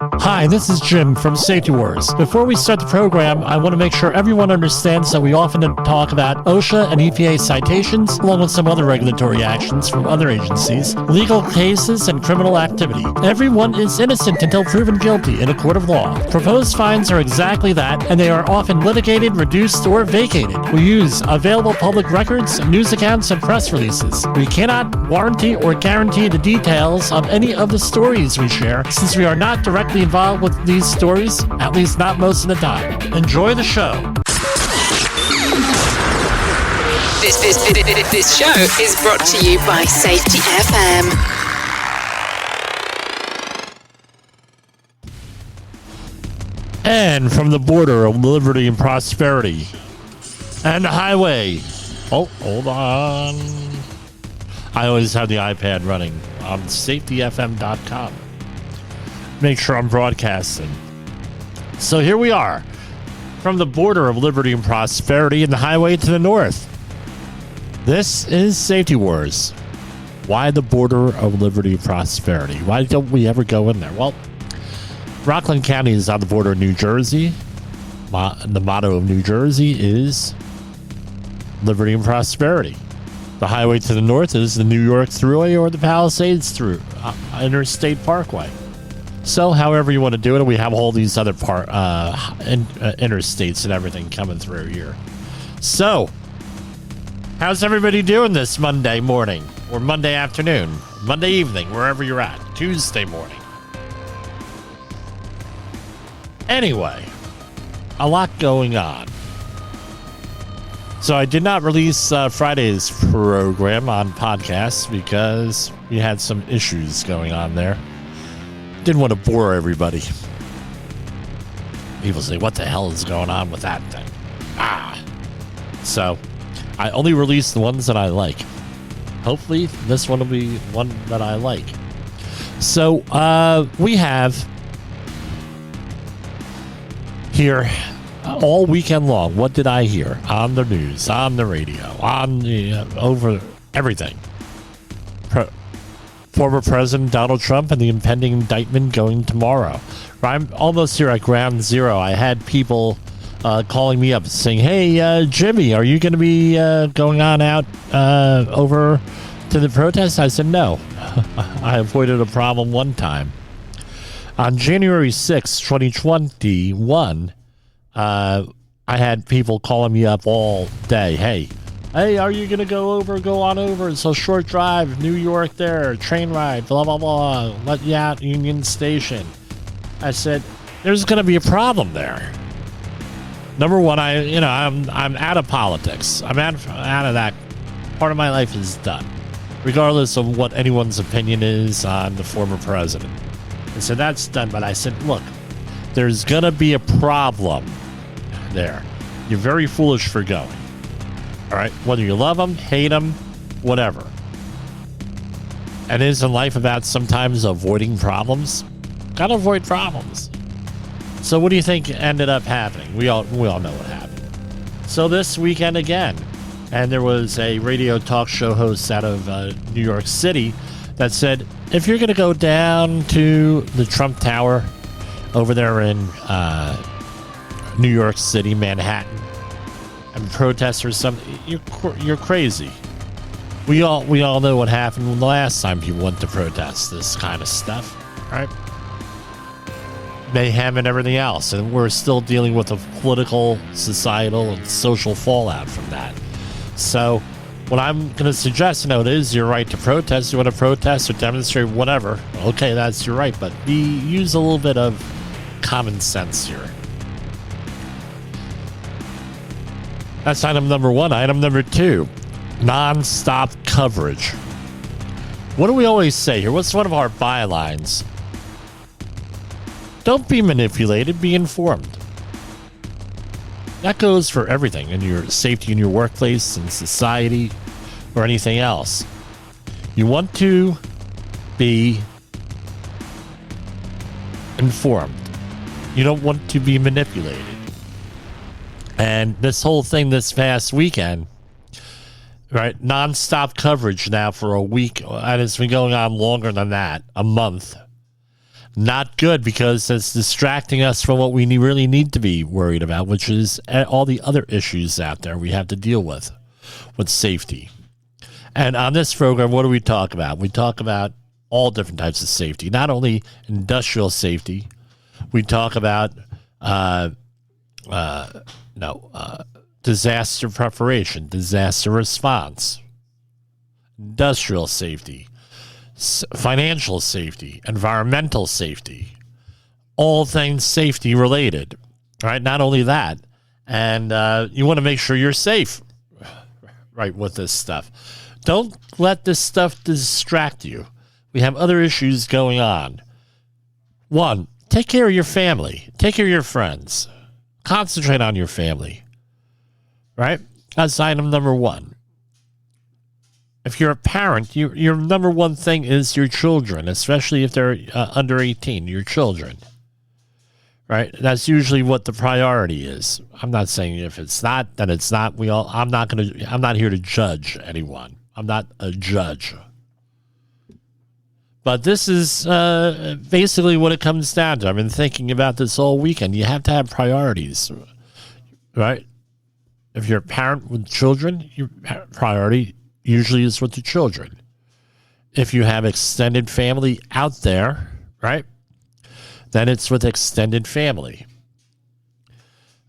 Hi, this is Jim from Safety Wars. Before we start the program, I want to make sure everyone understands that we often talk about OSHA and EPA citations, along with some other regulatory actions from other agencies, legal cases, and criminal activity. Everyone is innocent until proven guilty in a court of law. Proposed fines are exactly that, and they are often litigated, reduced, or vacated. We use available public records, news accounts, and press releases. We cannot warranty or guarantee the details of any of the stories we share, since we are not directly involved with these stories, at least not most of the time. Enjoy the show. This show is brought to you by Safety FM. And from the border of liberty and prosperity and the highway. Oh, hold on. I always have the iPad running on safetyfm.com. Make sure I'm broadcasting. So here we are, from the border of liberty and prosperity and the highway to the north. This is Safety Wars. Why the border of liberty and prosperity? Why don't we ever go in there? Well, Rockland County is on the border of New Jersey. The motto of New Jersey is liberty and prosperity. The highway to the north is the New York Thruway or the Palisades Interstate Parkway. So, however you want to do it, we have all these other interstates and everything coming through here. So, how's everybody doing this Monday morning or Monday afternoon, Monday evening, wherever you're at, Tuesday morning? Anyway, a lot going on. So I did not release Friday's program on podcasts because we had some issues going on there. Didn't want to bore everybody. People say, what the hell is going on with that thing? So I only released the ones that I like. Hopefully this one will be one that I like. So we have here all weekend long. What did I hear on the news, on the radio, on the over everything? Former President Donald Trump and the impending indictment going tomorrow. I'm almost here at ground zero. I had people calling me up saying, hey, Jimmy, are you going to be going on out over to the protest? I said, no. I avoided a problem one time. On January 6, 2021, I had people calling me up all day. Hey, are you going to go on over? It's a short drive, New York there, train ride, blah, blah, blah. Let you out, Union Station. I said, there's going to be a problem there. Number one, I'm out of politics. I'm out of that. Part of my life is done, regardless of what anyone's opinion is on the former president. I said, that's done. But I said, look, there's going to be a problem there. You're very foolish for going. All right, whether you love them, hate them, whatever. And isn't life about sometimes avoiding problems? Gotta avoid problems. So what do you think ended up happening? We all know what happened. So this weekend again, and there was a radio talk show host out of New York City that said, if you're going to go down to the Trump Tower over there in New York City, Manhattan, and protest or something, you're crazy. We all know what happened the last time people went to protest this kind of stuff, right? Mayhem and everything else, and we're still dealing with a political, societal, and social fallout from that. So what I'm going to suggest, it is your right to protest. You want to protest or demonstrate, whatever. Okay, that's your right, but use a little bit of common sense here. That's item number one. Item number two, non-stop coverage. What do we always say here? What's one of our bylines? Don't be manipulated, be informed. That goes for everything in your safety in your workplace, in society, or anything else. You want to be informed. You don't want to be manipulated. And this whole thing this past weekend, right, non-stop coverage now for a week, and it's been going on longer than that, a month. Not good, because it's distracting us from what we really need to be worried about, which is all the other issues out there we have to deal with safety. And on this program, what do we talk about? We talk about all different types of safety, not only industrial safety. We talk about disaster preparation, disaster response, industrial safety, financial safety, environmental safety, all things safety related, right? Not only that, and you want to make sure you're safe, right, with this stuff. Don't let this stuff distract you. We have other issues going on. One, take care of your family. Take care of your friends. Concentrate on your family, right? That's item number one. If you're a parent, your number one thing is your children, especially if they're under 18, your children, right? That's usually what the priority is. I'm not saying if it's not, then it's not. I'm not here to judge anyone. I'm not a judge. But this is basically what it comes down to. I've been thinking about this all weekend. You have to have priorities, right? If you're a parent with children, your priority usually is with the children. If you have extended family out there, right, then it's with extended family.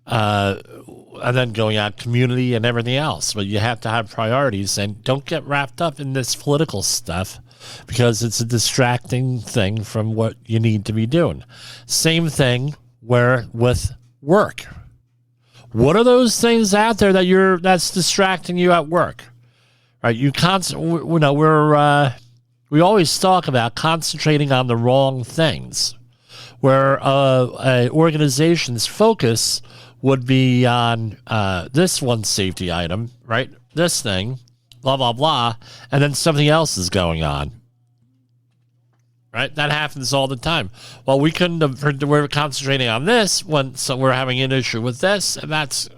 And then going out community and everything else. But you have to have priorities, and don't get wrapped up in this political stuff, because it's a distracting thing from what you need to be doing. Same thing with work. What are those things out there that's distracting you at work? Right? We always talk about concentrating on the wrong things, where an organization's focus would be on this one safety item, right? This thing, blah, blah, blah, and then something else is going on, right? That happens all the time. Well, we're concentrating on this so we're having an issue with this, and that's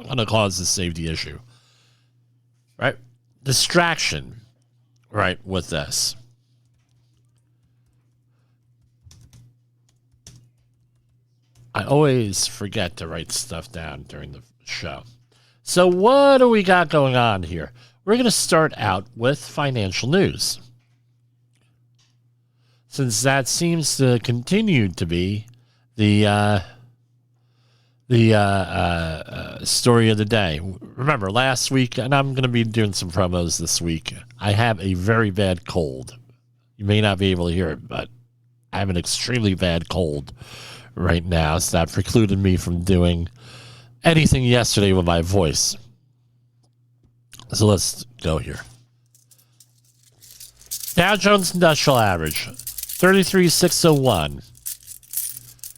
going to cause a safety issue, right? Distraction, right, with this. I always forget to write stuff down during the show. So what do we got going on here? We're going to start out with financial news, since that seems to continue to be the story of the day. Remember, last week, and I'm going to be doing some promos this week, I have a very bad cold. You may not be able to hear it, but I have an extremely bad cold right now, so that precluded me from doing anything yesterday with my voice. So let's go here. Dow Jones Industrial Average, 33,601.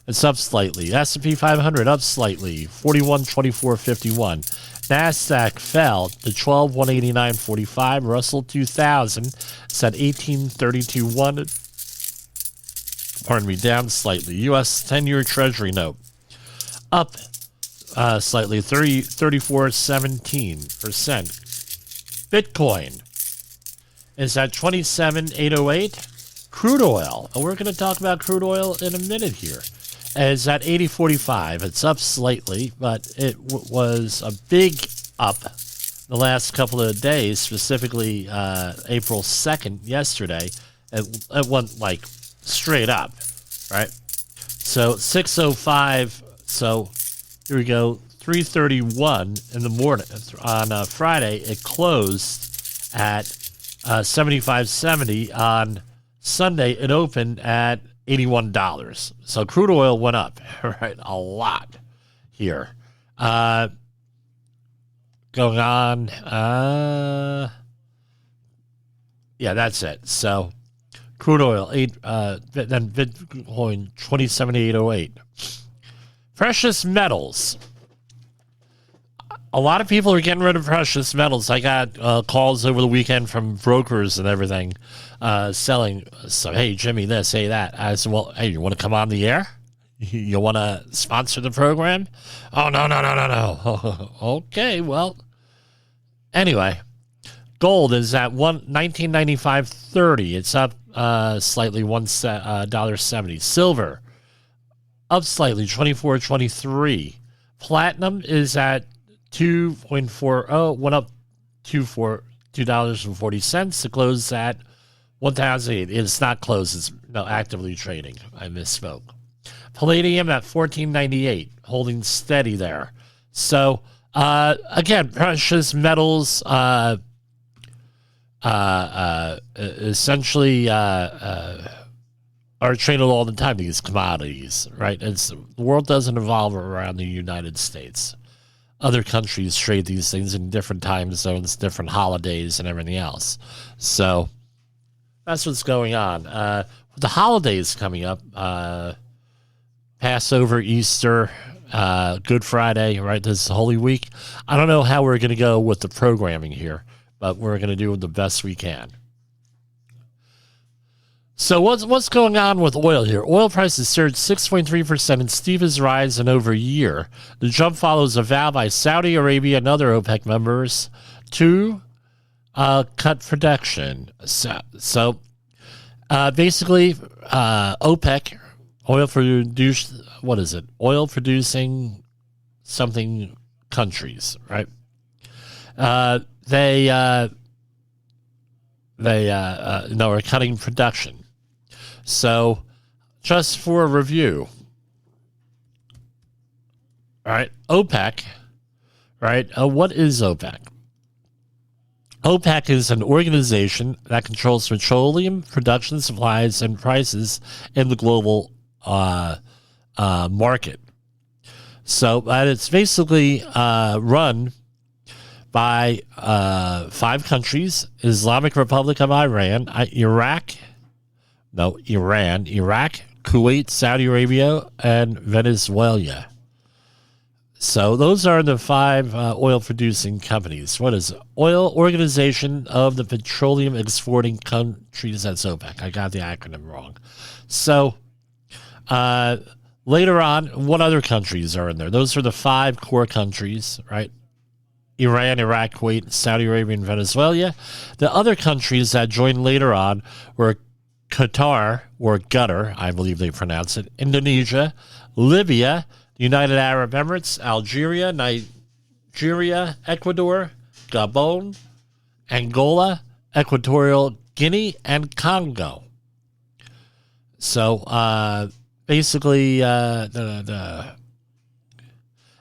It's up slightly. S&P 500 up slightly, 41,2451. NASDAQ fell to 12,189.45. Russell 2000 is at 18,32.1. Pardon me, down slightly. U.S. 10-year Treasury note up slightly, 34.17%. Bitcoin is at 27,808. Crude oil, and we're going to talk about crude oil in a minute here, is at 80.45. It's up slightly, but it was a big up the last couple of days, specifically April 2nd, yesterday. It went like straight up, right? So 6:05. So here we go. 3:31 in the morning on Friday. It closed at 75.70. On Sunday, it opened at $81. So crude oil went up, right? A lot here. Going on. Yeah, that's it. So crude oil, then Bitcoin, 27,808. Precious metals. A lot of people are getting rid of precious metals. I got calls over the weekend from brokers and everything selling. So, hey, Jimmy, this, hey, that. I said, well, hey, you want to come on the air? You want to sponsor the program? Oh, no. Okay, well, anyway, Gold is at 1995.30. It's up slightly, $1.70. Silver up slightly, 24.23. Platinum is at 2.40, went up $2.40. It closed at 1,008. It's not closed. It's actively trading. I misspoke. Palladium at 14.98, holding steady there. So again, precious metals essentially are traded all the time, these commodities, right? The world doesn't evolve around the United States. Other countries trade these things in different time zones, different holidays, and everything else. So that's what's going on. With the holidays coming up, Passover, Easter, Good Friday, right? This is Holy Week. I don't know how we're going to go with the programming here, but we're going to do the best we can. So what's going on with oil here? Oil prices surged 6.3% in steepest rise in over a year. The jump follows a vow by Saudi Arabia and other OPEC members to cut production. So basically, OPEC, oil producing something countries, right? They are cutting production. So, just for a review, all right, OPEC, right? What is OPEC? OPEC is an organization that controls petroleum production, supplies, and prices in the global market. So, it's basically run by 5 countries: Islamic Republic of Iran, Iraq, Kuwait, Saudi Arabia, and Venezuela. So those are the 5 oil-producing companies. What is it? Oil Organization of the Petroleum Exporting Countries. That's OPEC. I got the acronym wrong. So later on, what other countries are in there? Those are the 5 core countries, right? Iran, Iraq, Kuwait, Saudi Arabia, and Venezuela. The other countries that joined later on were Qatar, or Qatar, I believe they pronounce it, Indonesia, Libya, the United Arab Emirates, Algeria, Nigeria, Ecuador, Gabon, Angola, Equatorial Guinea, and Congo. So basically, and there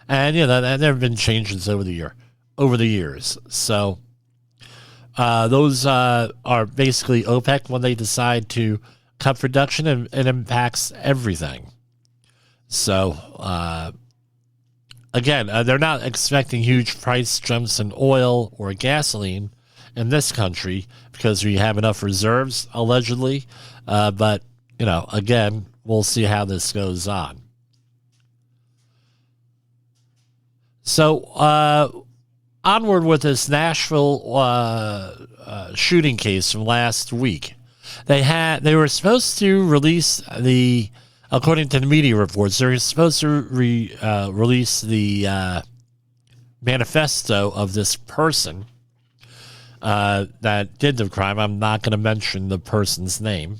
have been changes over the years. So those are basically OPEC when they decide to cut production, and it impacts everything. So again, they're not expecting huge price jumps in oil or gasoline in this country because we have enough reserves, allegedly. But, again, we'll see how this goes on. So onward with this Nashville shooting case from last week. They were supposed to release according to the media reports, they were supposed to release the manifesto of this person that did the crime. I'm not going to mention the person's name.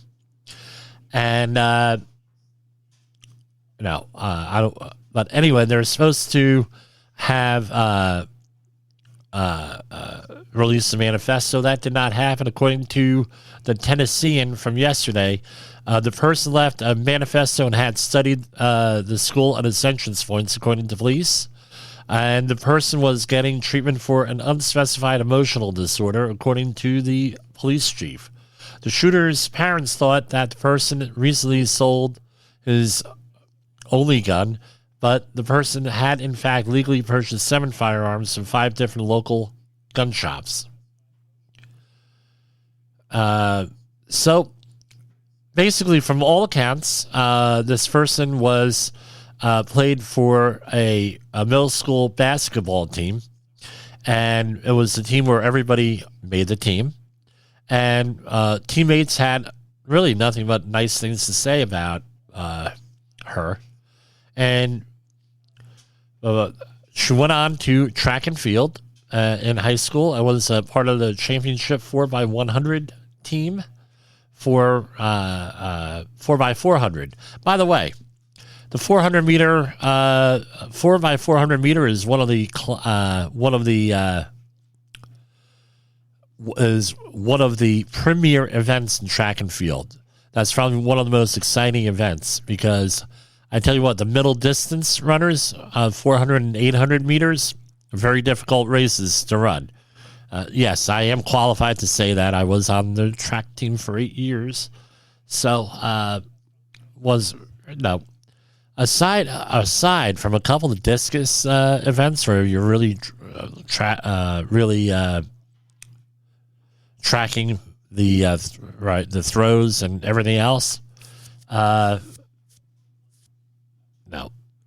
And I don't. But anyway, they're supposed to have released the manifesto. That did not happen, according to the Tennessean from yesterday. The person left a manifesto and had studied the school on its entrance points, according to police. And the person was getting treatment for an unspecified emotional disorder, according to the police chief. The shooter's parents thought that the person recently sold his only gun, but the person had, in fact, legally purchased 7 firearms from 5 different local gun shops. So, basically, from all accounts, this person was played for a middle school basketball team, and it was the team where everybody made the team, and teammates had really nothing but nice things to say about her, and she went on to track and field, in high school. I was part of the championship 4x100 team for 4x400. By the way, the 400 meter 4x400 meter is one of the premier events in track and field. That's probably one of the most exciting events because I tell you what, the middle distance runners, 400 and 800 meters, very difficult races to run. Yes, I am qualified to say that. I was on the track team for 8 years. So, aside from a couple of discus events where you're really tracking the throws and everything else, no.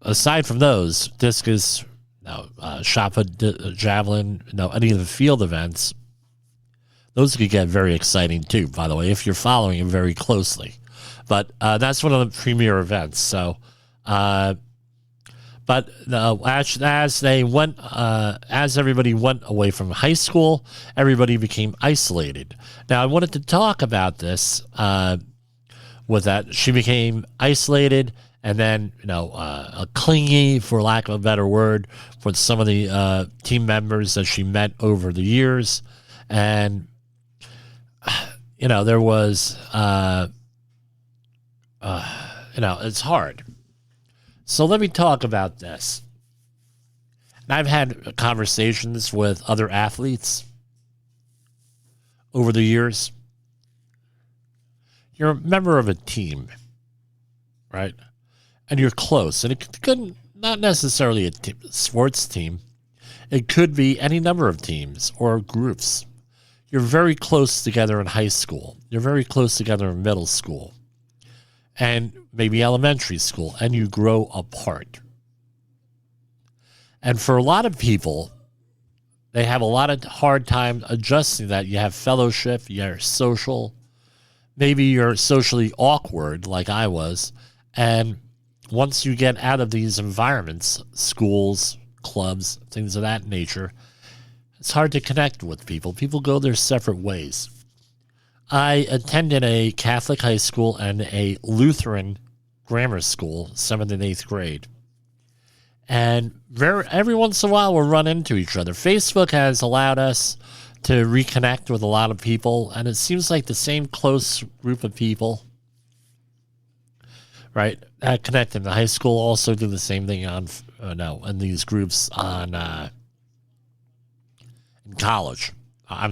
Aside from those, discus, shot put, javelin, any of the field events, those could get very exciting too, by the way, if you're following them very closely. But that's one of the premier events. So, as everybody went away from high school, everybody became isolated. Now, I wanted to talk about this with that. She became isolated and then, clingy, for lack of a better word, for some of the team members that she met over the years. And, there was, it's hard. So let me talk about this. And I've had conversations with other athletes over the years. You're a member of a team, right? And you're close. And it could not necessarily a sports team. It could be any number of teams or groups. You're very close together in high school. You're very close together in middle school. And maybe elementary school, and you grow apart. And for a lot of people, they have a lot of hard time adjusting that. You have fellowship, you're social, maybe you're socially awkward like I was, and once you get out of these environments, schools, clubs, things of that nature, it's hard to connect with people. People go their separate ways. I attended a Catholic high school and a Lutheran grammar school, 7th and 8th grade. And every once in a while, we'll run into each other. Facebook has allowed us to reconnect with a lot of people, and it seems like the same close group of people, right, that connect in the high school also do the same thing in these groups in college. On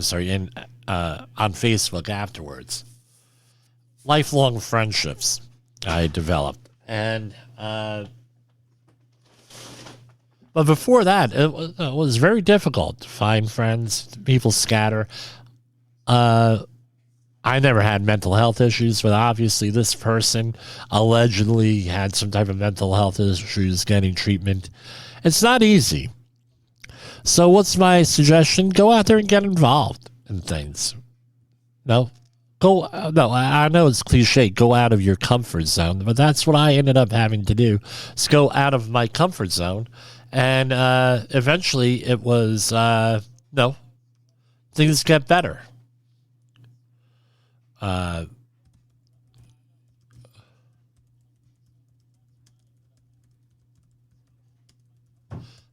Facebook afterwards. Lifelong friendships I developed. And, but before that, it was very difficult to find friends. People scatter. I never had mental health issues, but obviously this person allegedly had some type of mental health issues getting treatment. It's not easy. So what's my suggestion? Go out there and get involved in things. I know it's cliche, go out of your comfort zone, but that's what I ended up having to do, is go out of my comfort zone. And eventually it was, things get better.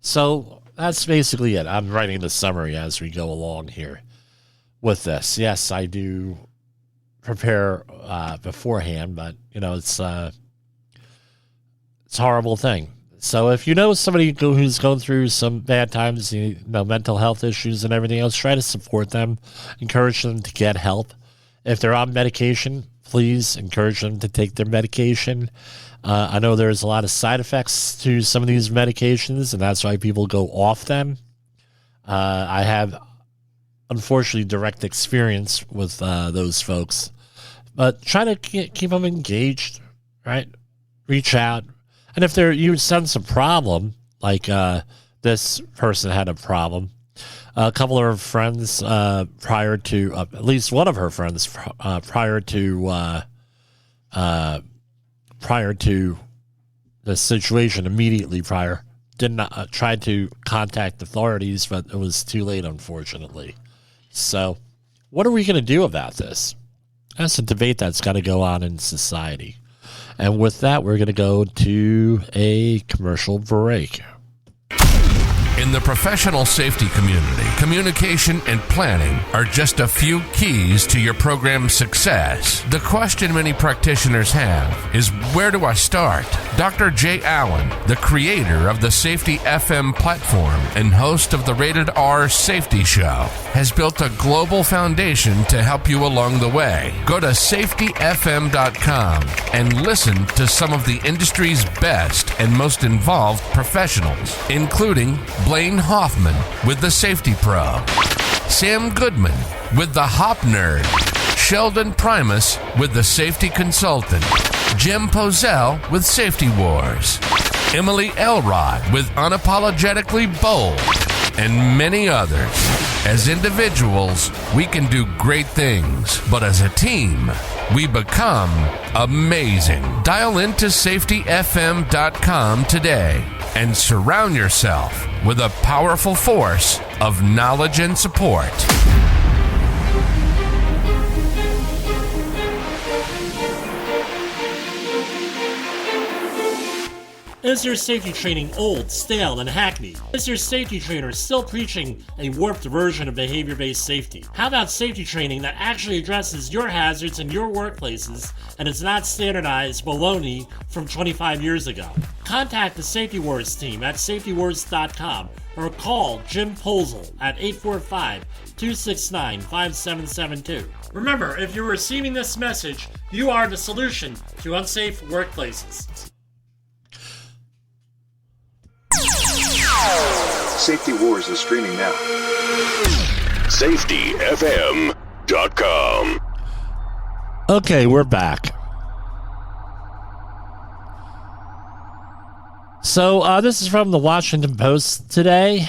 So that's basically it. I'm writing the summary as we go along here with this. Yes, I do prepare beforehand, but it's a horrible thing. So if you know somebody who's going through some bad times, mental health issues and everything else, try to support them, encourage them to get help. If they're on medication, please encourage them to take their medication. I know there's a lot of side effects to some of these medications, and that's why people go off them. I have, unfortunately, direct experience with those folks. But try to keep them engaged, right? Reach out. And if you sense a problem, like this person had a problem, a couple of her friends prior to, at least one of her friends prior to the situation, immediately prior did not try to contact authorities, but it was too late, unfortunately. So, what are we going to do about this? That's a debate that's got to go on in society. And with that, we're going to go to a commercial break. In the professional safety community, communication and planning are just a few keys to your program's success. The question many practitioners have is, where do I start? Dr. Jay Allen, the creator of the Safety FM platform and host of the Rated R Safety Show, has built a global foundation to help you along the way. Go to safetyfm.com and listen to some of the industry's best and most involved professionals, including Blaine Hoffman with the Safety Pro, Sam Goodman with the Hop Nerd, Sheldon Primus with the Safety Consultant, Jim Pozell with Safety Wars, Emily Elrod with Unapologetically Bold, and many others. As individuals, we can do great things, but as a team, we become amazing. Dial into safetyfm.com today and surround yourself with a powerful force of knowledge and support. Is your safety training old, stale, and hackneyed? Is your safety trainer still preaching a warped version of behavior-based safety? How about safety training that actually addresses your hazards in your workplaces and is not standardized baloney from 25 years ago? Contact the Safety Wars team at safetywars.com or call Jim Pozell at 845-269-5772. Remember, if you're receiving this message, you are the solution to unsafe workplaces. Safety Wars is streaming now. SafetyFM.com. Okay, we're back. So this is from the Washington Post today.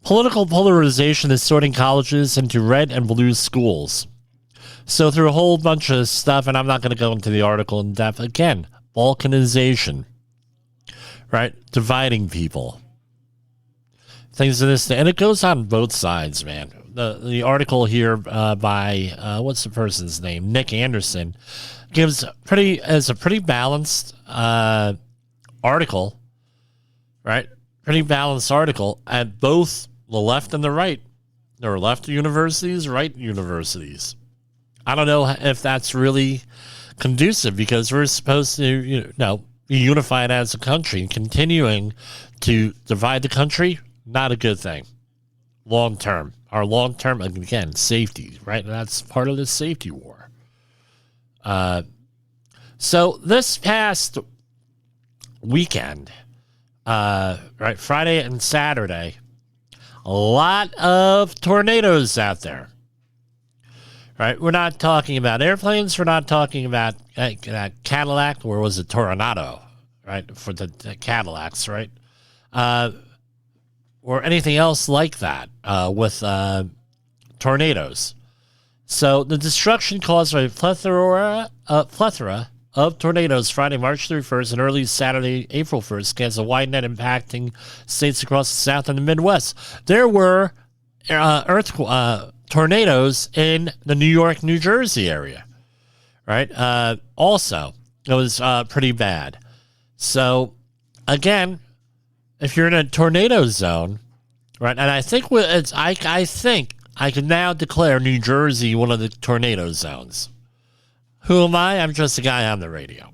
Political polarization is sorting colleges into red and blue schools. So through a whole bunch of stuff, and I'm not going to go into the article in depth. Again, balkanization. Right? Dividing people. Things of this, and it goes on both sides, man. The article here by, what's the person's name? Nick Anderson, gives a pretty balanced article, right? Pretty balanced article at both the left and the right. There are left universities, right universities. I don't know if that's really conducive because we're supposed to, be unified as a country, and continuing to divide the country, not a good thing. Long term. Our long term, again, safety, right? And that's part of the safety war. So this past weekend, right, Friday and Saturday, a lot of tornadoes out there. Right, we're not talking about airplanes. We're not talking about Cadillac, or was it Tornado, right, for the Cadillacs, right? Or anything else like that with tornadoes. So the destruction caused by a plethora of tornadoes Friday, March 31st, and early Saturday, April 1st, cast a wide net impacting states across the South and the Midwest. There were tornadoes in the New York, New Jersey area, right? Also, it was pretty bad. So, again, if you're in a tornado zone, right? And I think I think I can now declare New Jersey one of the tornado zones. Who am I? I'm just a guy on the radio.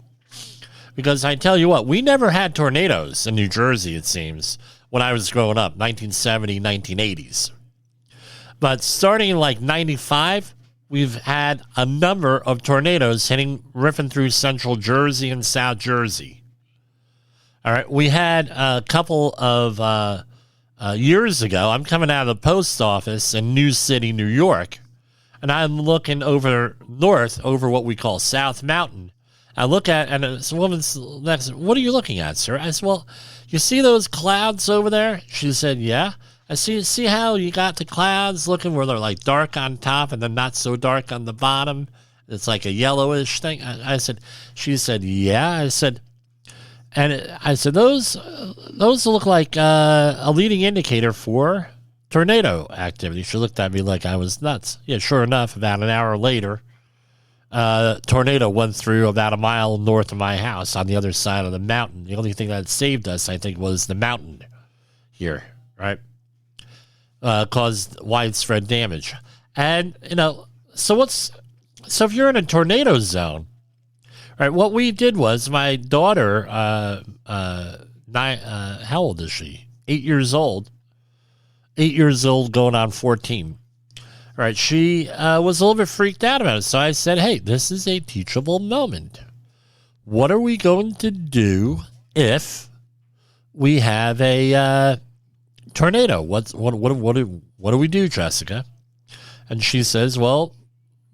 Because I tell you what, we never had tornadoes in New Jersey, it seems, when I was growing up, 1970, 1980s. But starting in like 95, we've had a number of tornadoes ripping through central Jersey and South Jersey. All right, we had a couple of years ago. I'm coming out of the post office in New City, New York, and I'm looking north over what we call South Mountain. I look at, and this woman's next, what are you looking at, sir? I said, well, you see those clouds over there? She said, yeah. I see how you got the clouds looking where they're like dark on top and then not so dark on the bottom. It's like a yellowish thing. She said, yeah. I said, I said, those look like a leading indicator for tornado activity. She looked at me like I was nuts. Yeah, sure enough, about an hour later, tornado went through about a mile north of my house on the other side of the mountain. The only thing that saved us, I think, was the mountain here, right? Caused widespread damage. And, so if you're in a tornado zone, right, what we did was my daughter, how old is she? 8 years old. 8 years old going on 14. Right, she was a little bit freaked out about it. So I said, hey, this is a teachable moment. What are we going to do if we have a tornado? What do we do, Jessica? And she says, well,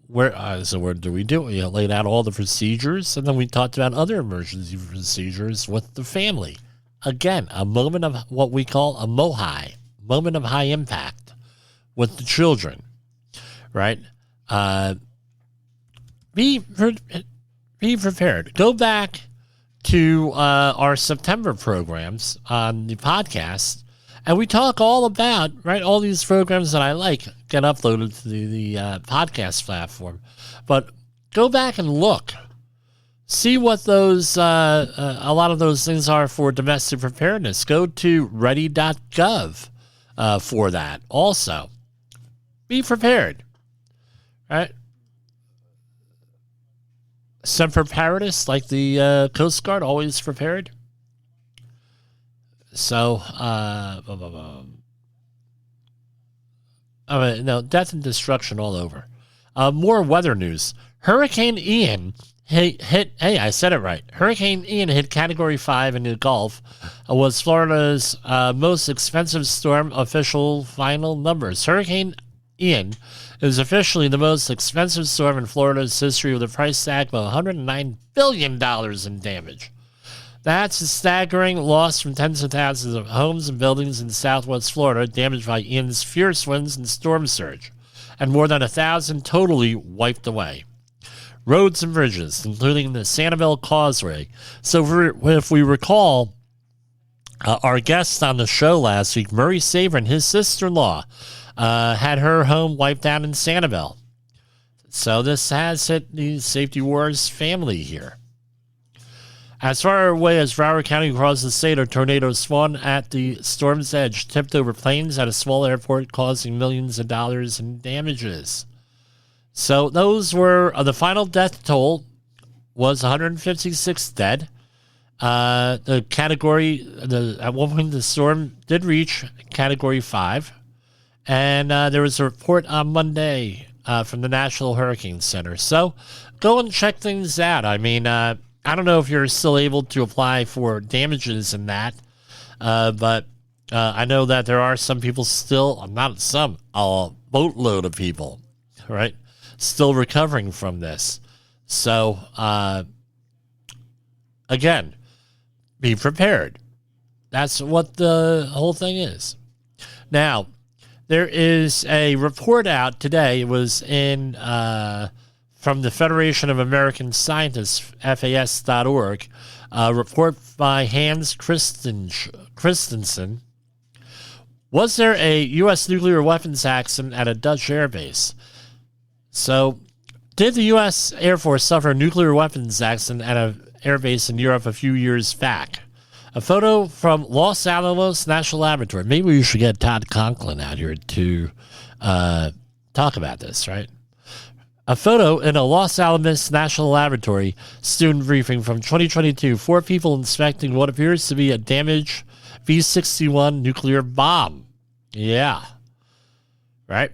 where do we do? We laid out all the procedures, and then we talked about other emergency procedures with the family. Again, a moment of what we call a MOHI, moment of high impact with the children, right? Be prepared. Go back to our September programs on the podcast, and we talk all about, right, all these programs that I like get uploaded to the podcast platform. But go back and look. See what those, a lot of those things are for domestic preparedness. Go to ready.gov for that also. Be prepared, right? Semper Paratus, like the Coast Guard, always prepared. So, no, death and destruction all over. More weather news. Hurricane Ian I said it right. Hurricane Ian hit Category 5 in the Gulf, was Florida's most expensive storm. Official final numbers. Hurricane Ian is officially the most expensive storm in Florida's history, with a price tag of $109 billion in damage. That's a staggering loss from tens of thousands of homes and buildings in southwest Florida, damaged by Ian's fierce winds and storm surge, and more than 1,000 totally wiped away. Roads and bridges, including the Sanibel Causeway. So if we recall, our guest on the show last week, Murray Saber, and his sister-in-law, had her home wiped out in Sanibel. So this has hit the Safety Wars family here. As far away as Broward County across the state, a tornado spawned at the storm's edge, tipped over planes at a small airport, causing millions of dollars in damages. So those were the final death toll was 156 dead. The category, at one point the storm did reach Category 5, and there was a report on Monday from the National Hurricane Center. So go and check things out. I mean, I don't know if you're still able to apply for damages in that, but I know that there are some people still, not some, a boatload of people, right, still recovering from this. So, again, be prepared. That's what the whole thing is. Now, there is a report out today. It was in from the Federation of American Scientists, FAS.org, a report by Hans Christensen. Was there a U.S. nuclear weapons accident at a Dutch air base? So, did the U.S. Air Force suffer a nuclear weapons accident at an air base in Europe a few years back? A photo from Los Alamos National Laboratory. Maybe we should get Todd Conklin out here to talk about this, right? A photo in a Los Alamos National Laboratory student briefing from 2022. 4 people inspecting what appears to be a damaged B-61 nuclear bomb. Yeah. Right?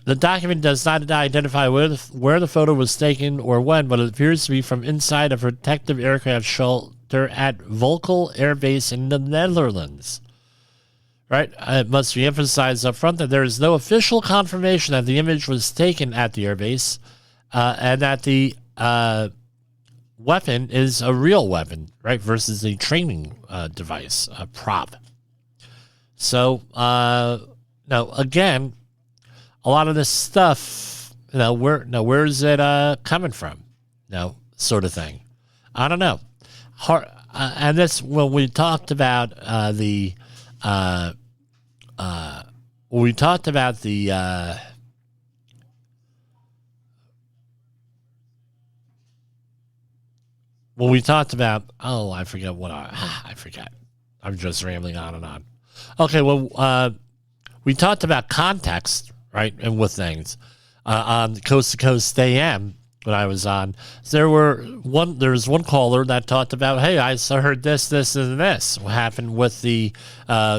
The document does not identify where the photo was taken or when, but it appears to be from inside a protective aircraft shelter at Volkel Air Base in the Netherlands. Right? It must be emphasized up front that there is no official confirmation that the image was taken at the airbase, and that the weapon is a real weapon, right, versus a training device, a prop. So, now, again, a lot of this stuff, where is it coming from? Sort of thing. I don't know. and this when we talked about the I forget what I forget. I'm just rambling on and on. Okay, well, we talked about context, right, and with things on Coast to Coast AM when I was on. There was one caller that talked about, hey, I heard this, and this. What happened with the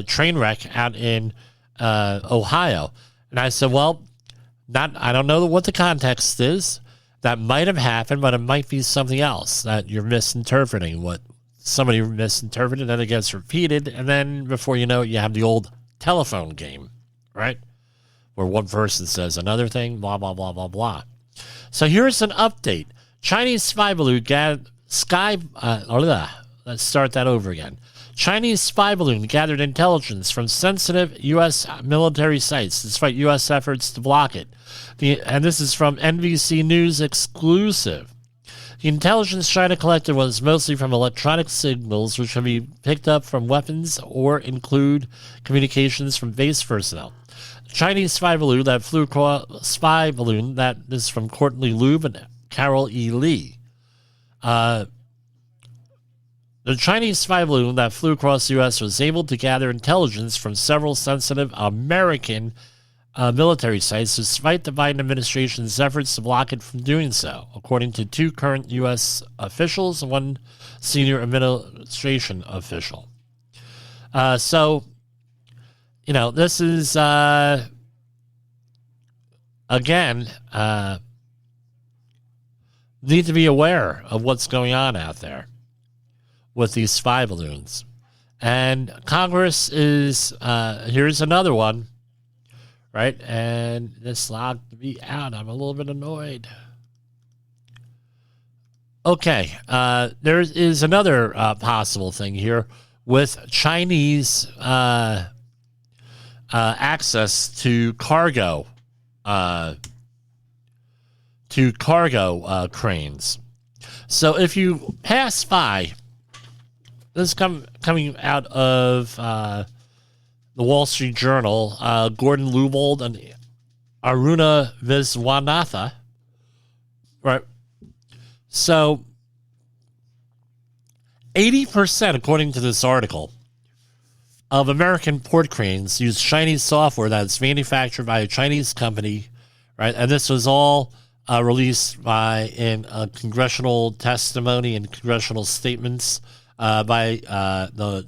train wreck out in Ohio? And I said, well, I don't know what the context is. That might have happened, but it might be something else that you're misinterpreting. What somebody misinterpreted, then it gets repeated, and then before you know it, you have the old telephone game, right? Where one person says another thing, blah, blah, blah, blah, blah. So here's an update. Chinese spy balloon let's start that over again. Chinese spy balloon gathered intelligence from sensitive U.S. military sites despite U.S. efforts to block it. And this is from NBC News exclusive. The intelligence China collected was mostly from electronic signals, which can be picked up from weapons or include communications from base personnel. The Chinese spy balloon that is from Courtney Lube and Carol E. Lee. The Chinese spy balloon that flew across the U.S. was able to gather intelligence from several sensitive American military sites, despite the Biden administration's efforts to block it from doing so, according to two current U.S. officials and one senior administration official. So, this is, again, need to be aware of what's going on out there with these spy balloons. And Congress is, here's another one, right? And this logged me out. I'm a little bit annoyed. Okay, there is another possible thing here with Chinese access to cargo cranes. So if you pass by, this is coming out of the Wall Street Journal, Gordon Lubold and Aruna Viswanatha, right? So 80%, according to this article, of American port cranes use Chinese software that's manufactured by a Chinese company, right? And this was all released in a congressional testimony and congressional statements by the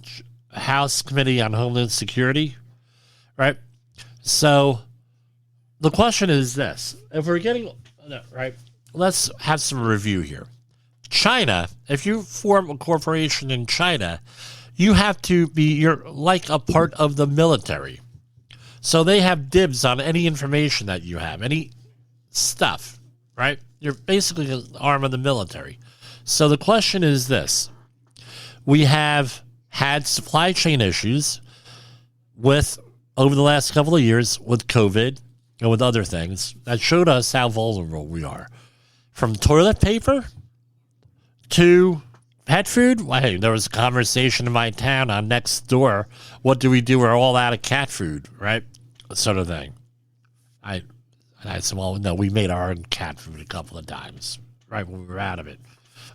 House Committee on Homeland Security, right? So the question is this. If we're getting, right, let's have some review here. China, if you form a corporation in China, you have to be, you're like a part of the military. So they have dibs on any information that you have, any stuff, right? You're basically an arm of the military. So the question is this. We have had supply chain issues over the last couple of years with COVID and with other things that showed us how vulnerable we are. From toilet paper to pet food. Well, hey, there was a conversation in my town on next door. What do we do? We're all out of cat food, right? Sort of thing. I said, well, no, we made our own cat food a couple of times, right, when we were out of it.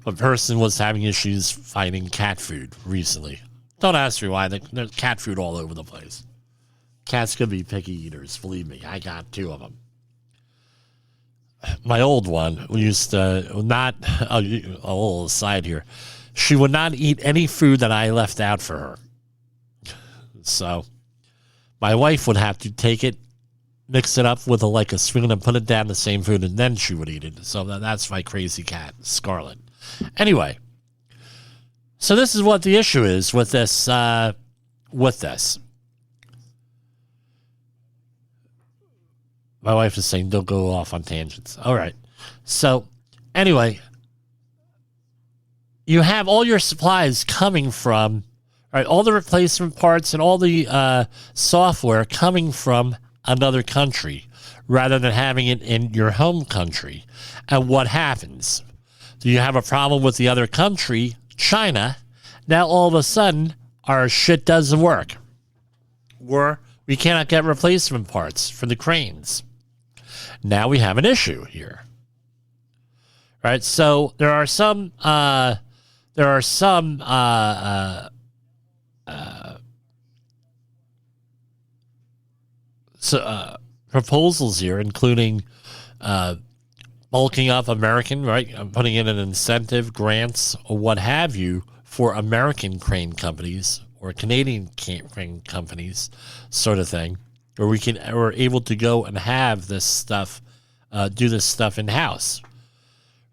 A person was having issues finding cat food recently. Don't ask me why. There's cat food all over the place. Cats could be picky eaters, believe me. I got 2 of them. My old one used to not, a little aside here, she would not eat any food that I left out for her. So my wife would have to take it, mix it up with a spoon and put it down the same food, and then she would eat it. So that's my crazy cat, Scarlet. Anyway, so this is what the issue is with this. My wife is saying, don't go off on tangents. All right. So anyway, you have all your supplies coming from, right, all the replacement parts and all the software coming from another country rather than having it in your home country. And what happens? Do you have a problem with the other country, China, Now, all of a sudden, our shit doesn't work. Or we cannot get replacement parts for the cranes. Now we have an issue here. Right? So there are some proposals here, including bulking up American, right? Putting in an incentive, grants, or what have you for American crane companies or Canadian crane companies, sort of thing, where we're able to go and have this stuff, do this stuff in house,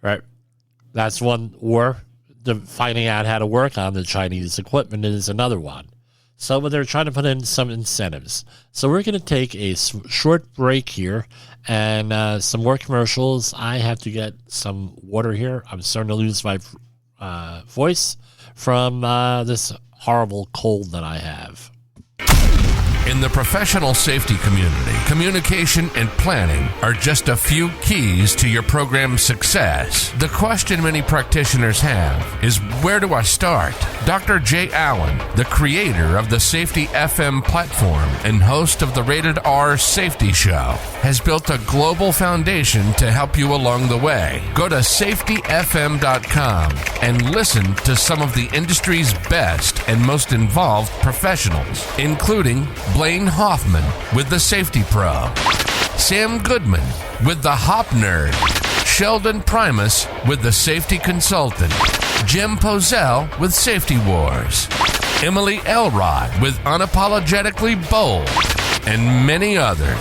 right? That's one. Or finding out how to work on the Chinese equipment is another one. So they're trying to put in some incentives. So we're going to take a short break here and some more commercials. I have to get some water here. I'm starting to lose my voice from this horrible cold that I have. In the professional safety community, communication and planning are just a few keys to your program's success. The question many practitioners have is, where do I start? Dr. Jay Allen, the creator of the Safety FM platform and host of the Rated R Safety Show, has built a global foundation to help you along the way. Go to safetyfm.com and listen to some of the industry's best and most involved professionals, including Blaine Hoffman with the Safety Pro, Sam Goodman with the Hop Nerd, Sheldon Primus with the Safety Consultant, Jim Pozell with Safety Wars, Emily Elrod with Unapologetically Bold, and many others.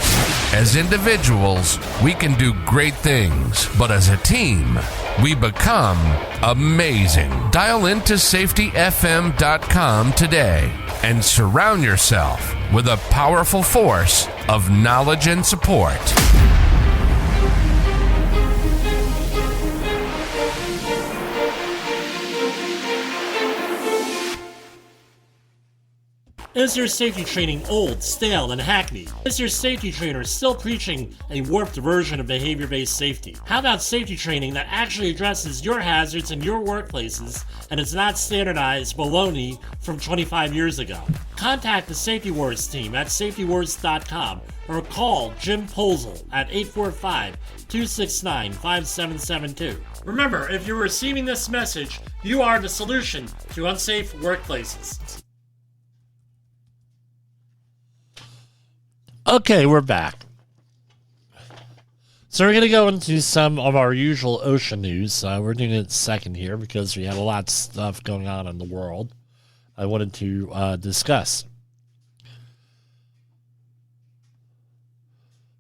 As individuals, we can do great things, but as a team, we become amazing. Dial into safetyfm.com today and surround yourself with a powerful force of knowledge and support. Is your safety training old, stale, and hackneyed? Is your safety trainer still preaching a warped version of behavior-based safety? How about safety training that actually addresses your hazards in your workplaces and is not standardized baloney from 25 years ago? Contact the Safety Wars team at safetywars.com or call Jim Pozell at 845-269-5772. Remember, if you're receiving this message, you are the solution to unsafe workplaces. Okay, we're back. So we're going to go into some of our usual OSHA news. We're doing it second here because we have a lot of stuff going on in the world I wanted to discuss.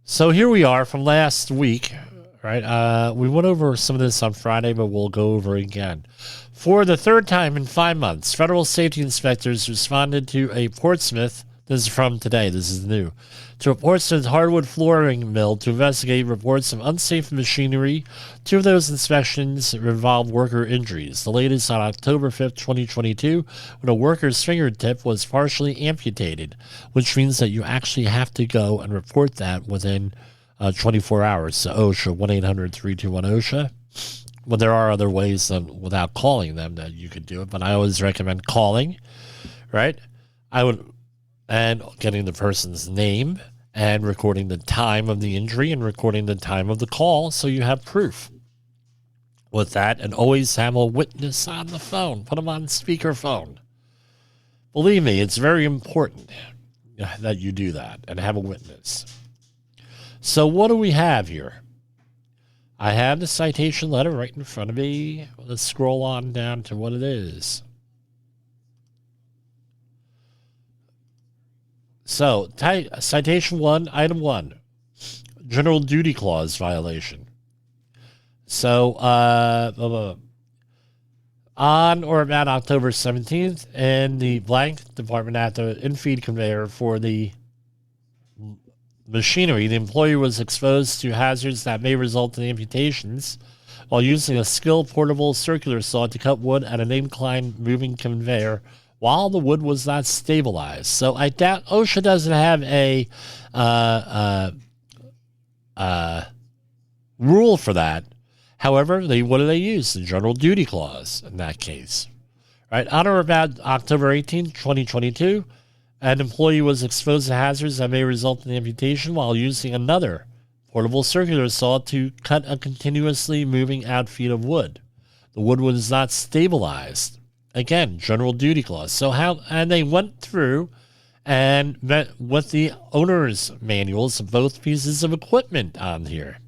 So here we are from last week, right? We went over some of this on Friday, but we'll go over it again. For the third time in 5 months, federal safety inspectors responded to a Portsmouth. This is from today. This is new. To a Portsmouth hardwood flooring mill to investigate reports of unsafe machinery. 2 of those inspections involved worker injuries. The latest on October 5th, 2022, when a worker's fingertip was partially amputated, which means that you actually have to go and report that within 24 hours to OSHA, 1-800-321-OSHA. Well, there are other ways without calling them that you could do it, but I always recommend calling, right? And getting the person's name and recording the time of the injury and recording the time of the call so you have proof with that, and always have a witness on the phone. Put them on speakerphone. Believe me, it's very important that you do that and have a witness. So what do we have here? I have the citation letter right in front of me. Let's scroll on down to what it is. So, Citation 1, Item 1, General Duty Clause violation. So, on or about October 17th, in the blank department at the infeed conveyor for the machinery, the employee was exposed to hazards that may result in amputations while using a skilled portable circular saw to cut wood at an inclined moving conveyor while the wood was not stabilized. So I doubt OSHA doesn't have a rule for that. However, what do they use? The General Duty Clause in that case. Right, on or about October 18, 2022, an employee was exposed to hazards that may result in amputation while using another portable circular saw to cut a continuously moving out feet of wood. The wood was not stabilized. Again, general duty clause. And they went through and met with the owner's manuals of both pieces of equipment on here.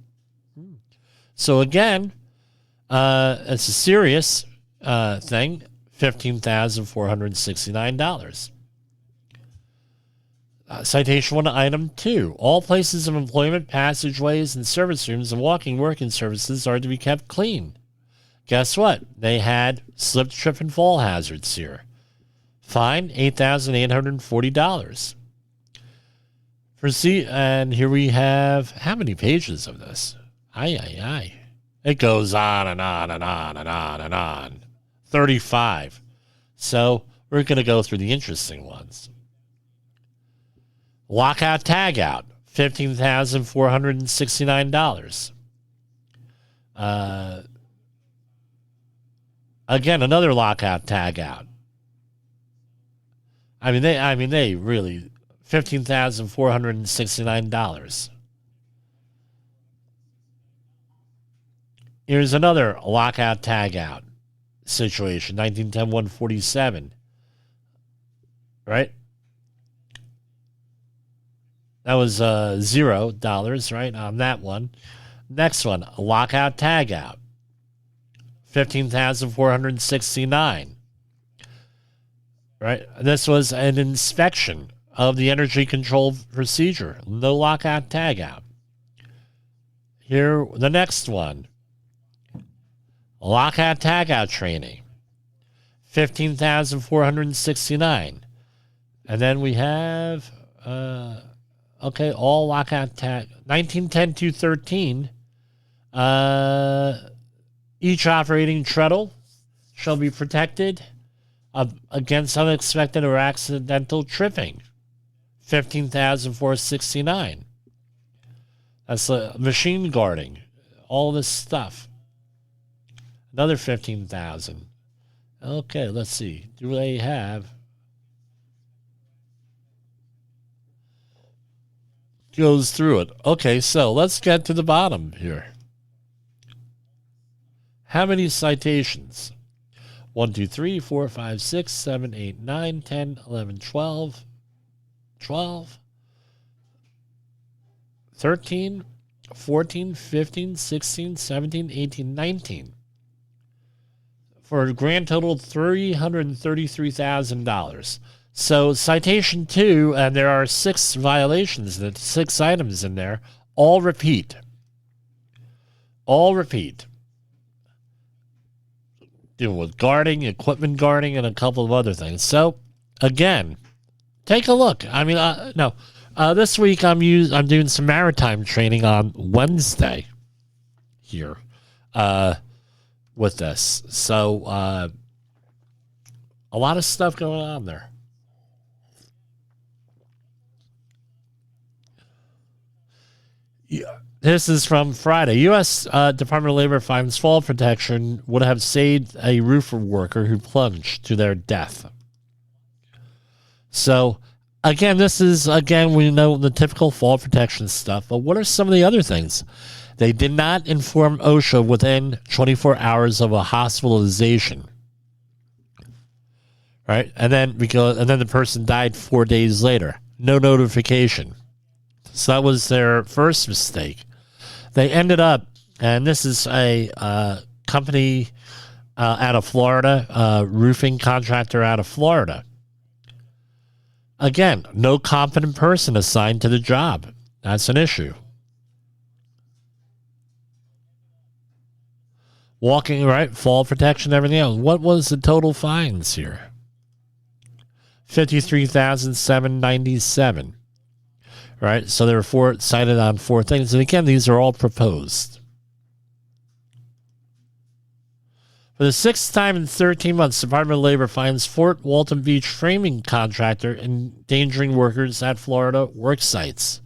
So again, it's a serious thing. $15,469. Citation 1, item 2. All places of employment, passageways, and service rooms and walking working surfaces are to be kept clean. Guess what? They had slip, trip, and fall hazards here. Fine, $8,840. Proceed, and here we have how many pages of this? Aye. It goes on and on and on and on and on. 35. So we're going to go through the interesting ones. Lockout tagout, $15,469. Again, another lockout tagout. They really $15,469. Here's another lockout tagout situation, 1910-147. Right? That was $0, right, on that one. Next one, a lockout tagout, $15,469. Right? This was an inspection of the energy control procedure. No lockout tagout. Here, the next one, lockout tagout training, $15,469. And then we have, all lockout tag, 1910-13. Each operating treadle shall be protected against unexpected or accidental tripping, $15,469. That's machine guarding, all this stuff. Another $15,000. Okay, let's see. Do they have? Goes through it. Okay, so let's get to the bottom here. How many citations? 1, 2, 3, 4, 5, 6, 7, 8, 9, 10, 11, 12, 13, 14, 15, 16, 17, 18, 19. For a grand total of $333,000. So citation 2, and there are 6 violations, 6 items in there, all repeat. Dealing with guarding, equipment guarding, and a couple of other things. So, again, take a look. This week I'm doing some maritime training on Wednesday here with this. So, a lot of stuff going on there. Yeah. This is from Friday. U.S. Department of Labor finds fall protection would have saved a roofer worker who plunged to their death. So, again, we know the typical fall protection stuff, but what are some of the other things? They did not inform OSHA within 24 hours of a hospitalization. Right? And then the person died 4 days later. No notification. So that was their first mistake. They ended up, and this is a company out of Florida, roofing contractor out of Florida. Again, no competent person assigned to the job. That's an issue. Walking, right, fall protection, everything else. What was the total fines here? $53,797. Right, so there were cited on 4 things. And again, these are all proposed. For the 6th time in 13 months, the Department of Labor finds Fort Walton Beach framing contractor endangering workers at Florida work sites.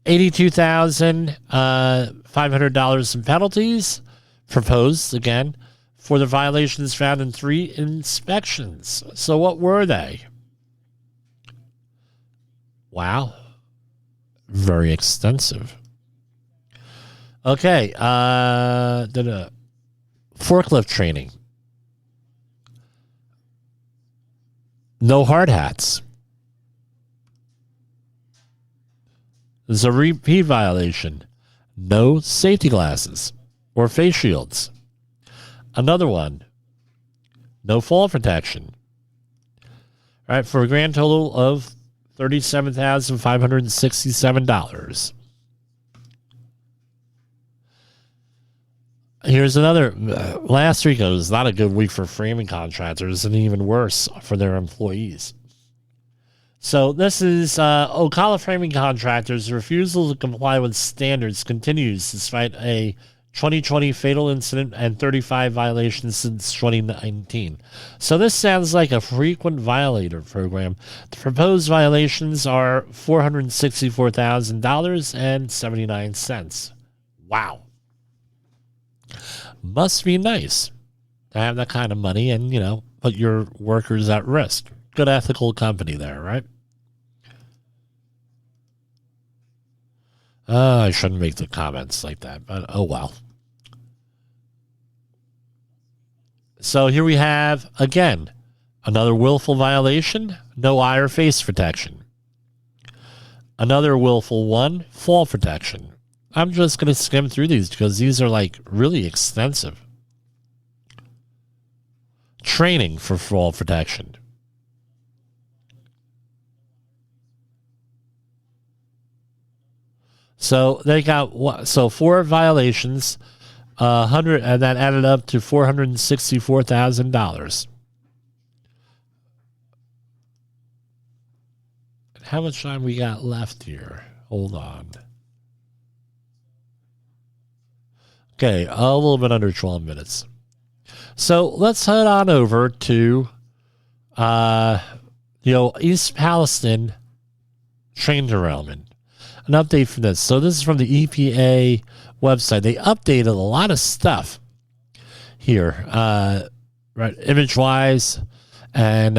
$82,500 in penalties proposed, again, for the violations found in 3 inspections. So what were they? Wow. Very extensive. Okay. Forklift training. No hard hats. This is a repeat violation. No safety glasses or face shields. Another one. No fall protection. All right, for a grand total of $37,567. Here's another. Last week was not a good week for framing contractors, and even worse for their employees. So this is Ocala Framing Contractors' refusal to comply with standards continues despite a 2020 fatal incident and 35 violations since 2019. So this sounds like a frequent violator program. The proposed violations are $464,000.79. Wow. Must be nice to have that kind of money and, put your workers at risk. Good ethical company there, right? I shouldn't make the comments like that, but oh well. So here we have, again, another willful violation, no eye or face protection. Another willful one, fall protection. I'm just going to skim through these because these are like really extensive. Training for fall protection. So they got 4 violations, 100, and that added up to $464,000. How much time we got left here? Hold on. Okay, a little bit under 12 minutes. So let's head on over to, East Palestine train derailment. An update for this. So this is from the EPA website. They updated a lot of stuff here, right, image-wise, and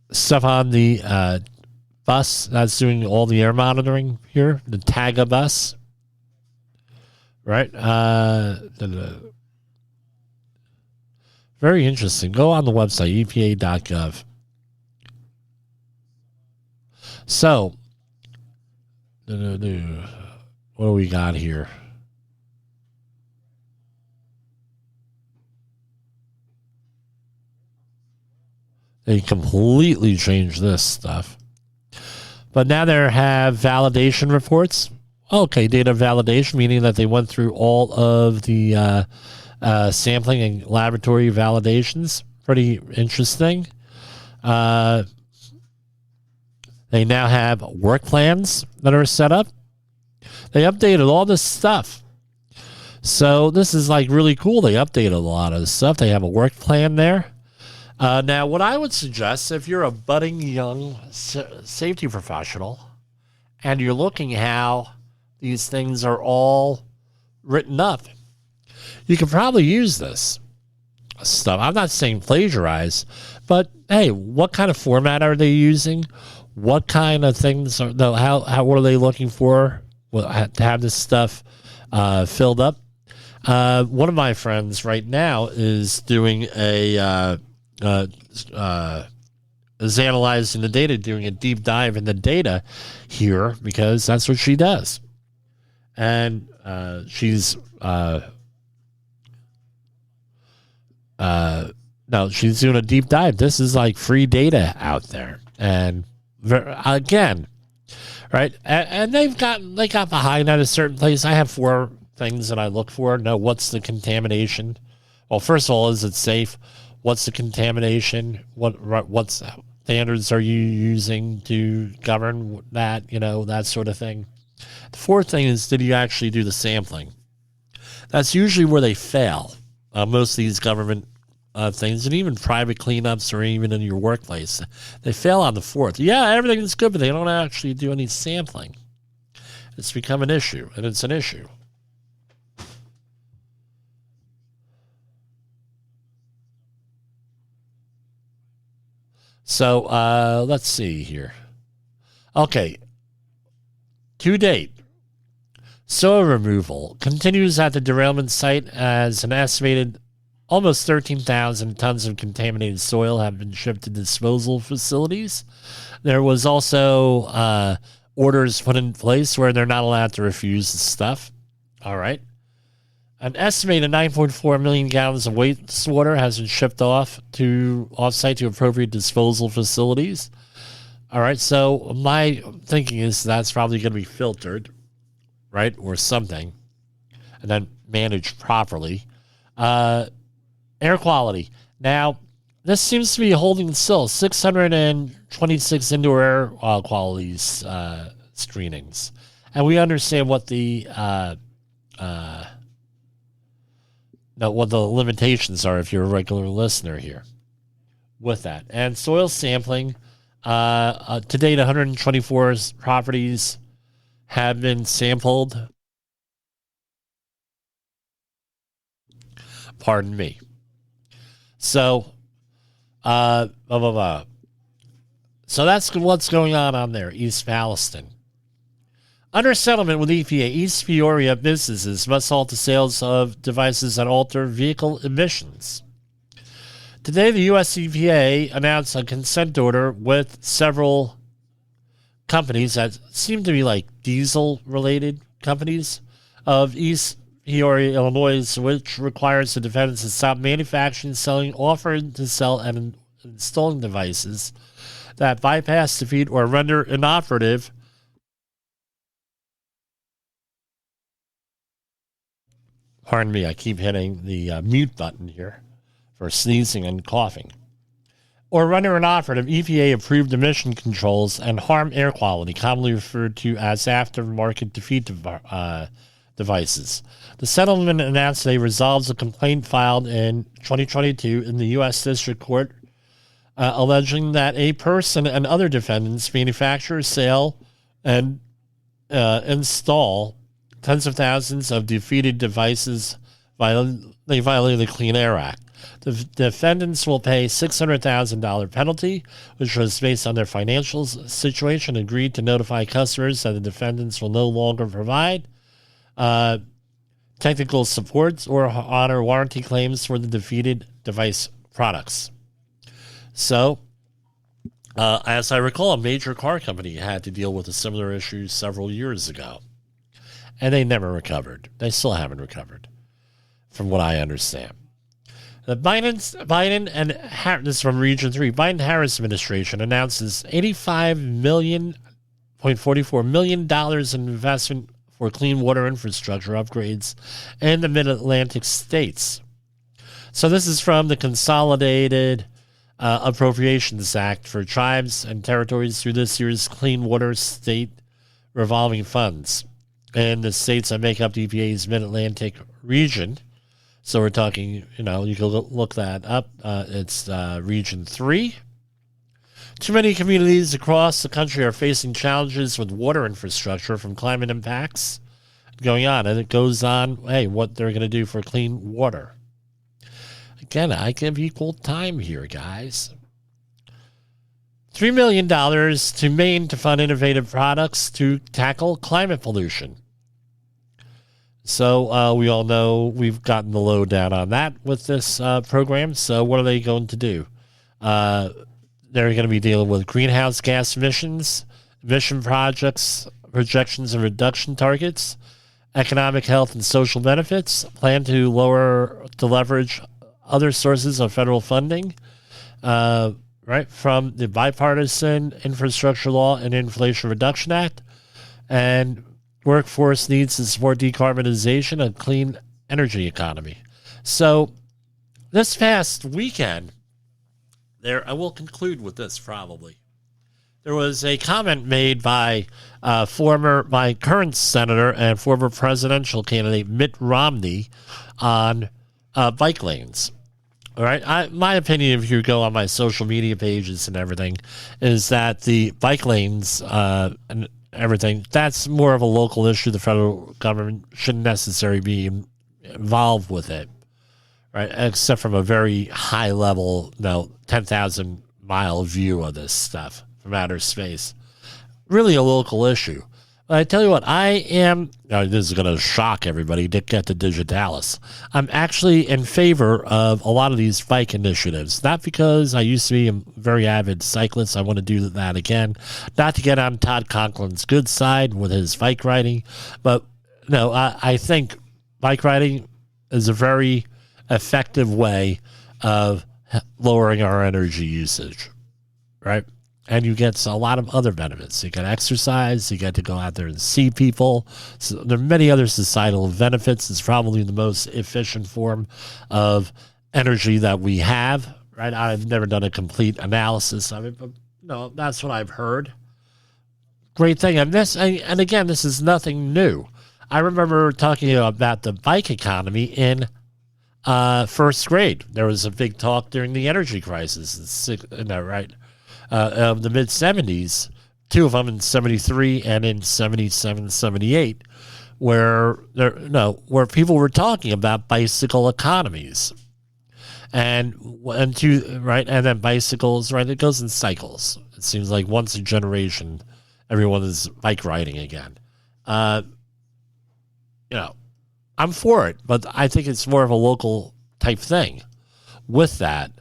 stuff on the bus that's doing all the air monitoring here, the TAGA bus, right? Very interesting. Go on the website, epa.gov. So, what do we got here? They completely changed this stuff. But now they have validation reports. Okay, data validation, meaning that they went through all of the sampling and laboratory validations. Pretty interesting. They now have work plans that are set up. They updated all this stuff. So this is like really cool. They updated a lot of this stuff. They have a work plan there. Now, what I would suggest, if you're a budding young safety professional and you're looking how these things are all written up, you can probably use this stuff. I'm not saying plagiarize, but hey, what kind of format are they using? What kind of things are what are they looking for to have this stuff filled up? One of my friends right now is doing is analyzing the data, doing a deep dive in the data here because that's what she does, and she's doing a deep dive. This is like free data out there, and again, right? And they got behind at a certain place. I have 4 things that I look for. Know what's the contamination. Well, first of all, is it safe? What's the contamination? What standards are you using to govern that? That sort of thing. The 4th thing is, did you actually do the sampling? That's usually where they fail. Most of these government things, and even private cleanups or even in your workplace, they fail on the 4th. Yeah, everything's good, but they don't actually do any sampling. It's become an issue, and it's an issue. So let's see here. Okay. To date, soil removal continues at the derailment site as an estimated almost 13,000 tons of contaminated soil have been shipped to disposal facilities. There was also orders put in place where they're not allowed to refuse the stuff. All right. An estimated 9.4 million gallons of wastewater has been shipped off-site to appropriate disposal facilities. All right, so my thinking is that's probably going to be filtered, right, or something, and then managed properly. Air quality. Now, this seems to be holding still. 626 indoor air quality screenings. And we understand what the limitations are if you're a regular listener here with that. And soil sampling. To date, 124 properties have been sampled. Pardon me. So, So that's what's going on there, East Palestine. Under settlement with EPA, East Peoria businesses must halt the sales of devices that alter vehicle emissions. Today, the U.S. EPA announced a consent order with several companies that seem to be like diesel-related companies of East Peoria, Illinois, which requires the defendants to stop manufacturing, selling, offering to sell, and installing devices that bypass, defeat, or render inoperative pardon me, I keep hitting the mute button here for sneezing and coughing, or render inoperative EPA-approved emission controls and harm air quality, commonly referred to as aftermarket defeat devices. The settlement announced today resolves a complaint filed in 2022 in the U.S. District Court alleging that a person and other defendants manufacture, sell, and install tens of thousands of defeated devices. They violated the Clean Air Act. The defendants will pay $600,000 penalty, which was based on their financial situation, agreed to notify customers that the defendants will no longer provide technical supports or honor warranty claims for the defeated device products. So, as I recall, a major car company had to deal with a similar issue several years ago, and they never recovered. They still haven't recovered, from what I understand. The Biden and Harris, this is from Region 3, Biden-Harris administration announces $85.44 million in investment for clean water infrastructure upgrades in the Mid-Atlantic states. So this is from the Consolidated Appropriations Act for tribes and territories through this year's Clean Water State Revolving Funds in the states that make up the EPA's Mid-Atlantic region. So we're talking, you can look that up. It's Region 3. Too many communities across the country are facing challenges with water infrastructure from climate impacts going on. And it goes on, what they're going to do for clean water. Again, I give equal time here, guys. $3 million to Maine to fund innovative products to tackle climate pollution. So we all know we've gotten the lowdown on that with this program. So what are they going to do? They're going to be dealing with greenhouse gas emissions, emission projects, projections and reduction targets, economic, health, and social benefits, plan to leverage other sources of federal funding, from the Bipartisan Infrastructure Law and Inflation Reduction Act, and workforce needs to support decarbonization and clean energy economy. So this past weekend, I will conclude with this probably. There was a comment made by my current senator and former presidential candidate Mitt Romney on bike lanes. All right, my opinion, if you go on my social media pages and everything, is that the bike lanes and everything, that's more of a local issue. The federal government shouldn't necessarily be involved with it, right? Except from a very high level, 10,000 mile view of this stuff from outer space. Really a local issue. But I tell you what, this is going to shock everybody to get to Digitalis. I'm actually in favor of a lot of these bike initiatives. Not because I used to be a very avid cyclist. I want to do that again. Not to get on Todd Conklin's good side with his bike riding. But no, I think bike riding is a very effective way of lowering our energy usage, right? And you get a lot of other benefits. You get exercise. You get to go out there and see people. So there are many other societal benefits. It's probably the most efficient form of energy that we have, right? I've never done a complete analysis of it, but no, that's what I've heard. Great thing. And again, this is nothing new. I remember talking about the bike economy in first grade. There was a big talk during the energy crisis, right? Of the mid-'70s, two of them in 73 and in 77, 78, where people were talking about bicycle economies. And then bicycles, right, it goes in cycles. It seems like once a generation, everyone is bike riding again. I'm for it, but I think it's more of a local type thing with that.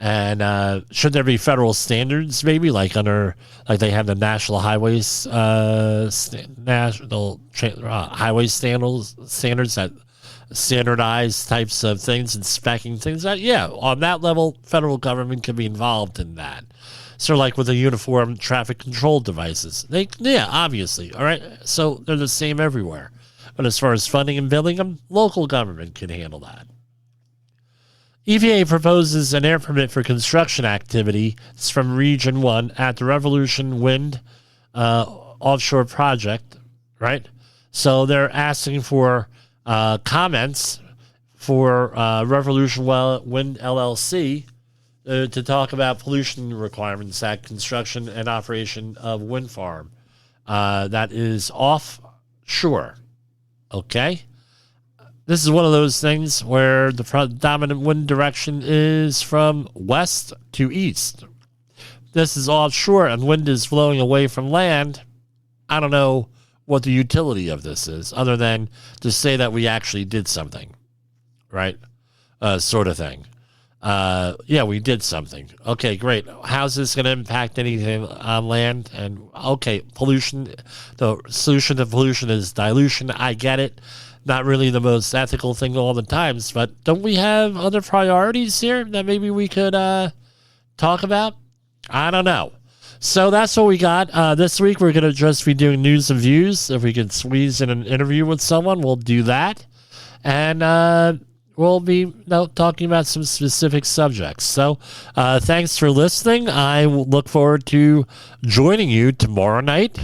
And should there be federal standards, maybe like they have the national highways, national highway standards that standardize types of things and specing things out? Yeah, on that level, federal government can be involved in that. So like with the uniform traffic control devices, obviously, all right. So they're the same everywhere. But as far as funding and building them, local government can handle that. EPA proposes an air permit for construction activity. It's from Region 1 at the Revolution Wind offshore project, right? So they're asking for comments for Revolution Wind LLC to talk about pollution requirements at construction and operation of wind farm that is offshore, okay? This is one of those things where the predominant wind direction is from west to east. This is offshore and wind is flowing away from land. I don't know what the utility of this is, other than to say that we actually did something, right? Sort of thing. We did something. Okay, great. How's this going to impact anything on land? And okay, pollution. The solution to pollution is dilution. I get it. Not really the most ethical thing all the times, but don't we have other priorities here that maybe we could talk about? I don't know. So that's what we got. This week we're going to just be doing news and views. If we can squeeze in an interview with someone, we'll do that. And we'll be talking about some specific subjects. So thanks for listening. I look forward to joining you tomorrow night.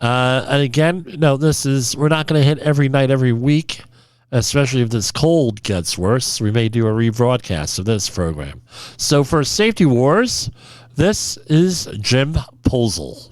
And again, we're not going to hit every night, every week, especially if this cold gets worse. We may do a rebroadcast of this program. So for Safety Wars, this is Jim Posel.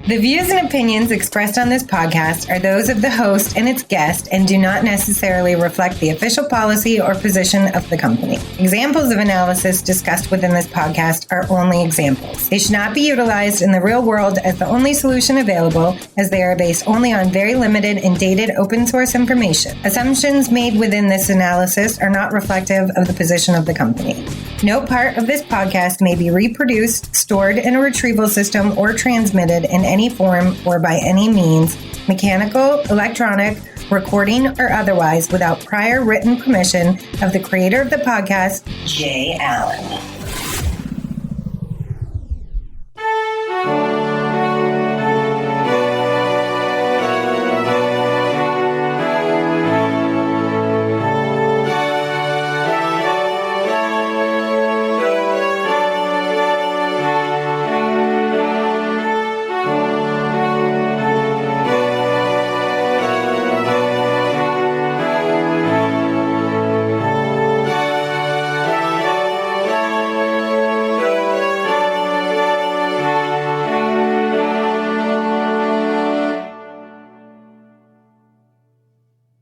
The views and opinions expressed on this podcast are those of the host and its guest and do not necessarily reflect the official policy or position of the company. Examples of analysis discussed within this podcast are only examples. They should not be utilized in the real world as the only solution available, as they are based only on very limited and dated open source information. Assumptions made within this analysis are not reflective of the position of the company. No part of this podcast may be reproduced, stored in a retrieval system, or transmitted in any form or by any means, mechanical, electronic, recording, or otherwise, without prior written permission of the creator of the podcast, Jay Allen.